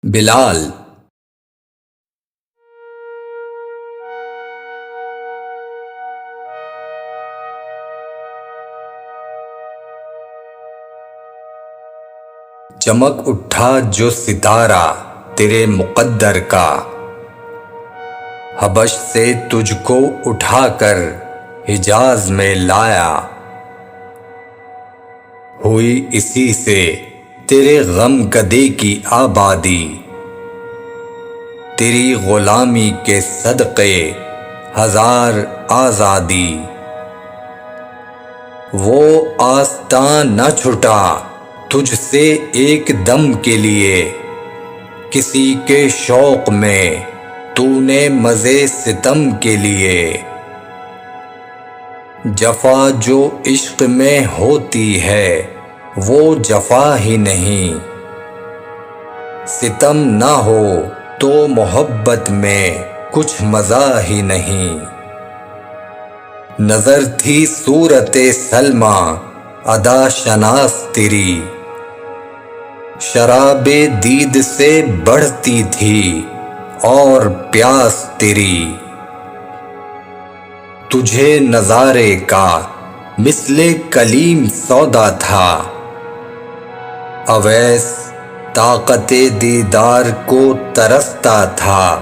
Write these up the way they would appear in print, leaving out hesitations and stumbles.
بلال چمک اٹھا جو ستارہ تیرے مقدر کا، حبش سے تجھ کو اٹھا کر حجاز میں لایا، ہوئی اسی سے تیرے غم کدے کی آبادی، تیری غلامی کے صدقے ہزار آزادی، وہ آستاں نہ چھٹا تجھ سے ایک دم کے لیے، کسی کے شوق میں تو نے مزے ستم کے لیے، جفا جو عشق میں ہوتی ہے وہ جفا ہی نہیں، ستم نہ ہو تو محبت میں کچھ مزہ ہی نہیں، نظر تھی صورت سلمیٰ ادا شناس تیری، شراب دید سے بڑھتی تھی اور پیاس تیری، تجھے نظارے کا مثل کلیم سودا تھا، اویس طاقت دیدار کو ترستا تھا،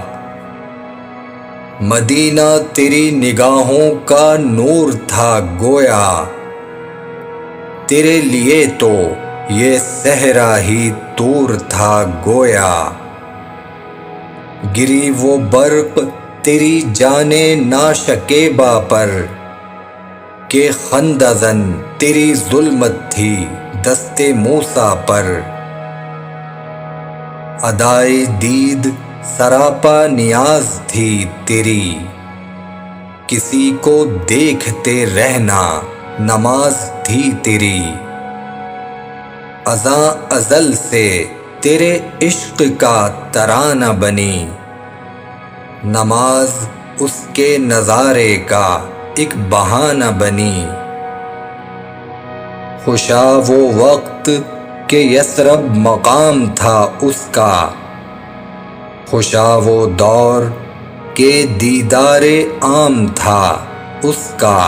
مدینہ تیری نگاہوں کا نور تھا گویا، تیرے لیے تو یہ صحرا ہی طور تھا گویا، گری وہ برق تیری جان ناشکیبہ پر کہ خندزن تیری ظلمت تھی دست موسیٰ پر، ادائے دید سراپا نیاز تھی تیری، کسی کو دیکھتے رہنا نماز تھی تیری، ازاں ازل سے تیرے عشق کا ترانہ بنی، نماز اس کے نظارے کا ایک بہانہ بنی، خوشا وہ وقت کہ یثرب مقام تھا اس کا، خوشا وہ دور کہ دیدار عام تھا اس کا،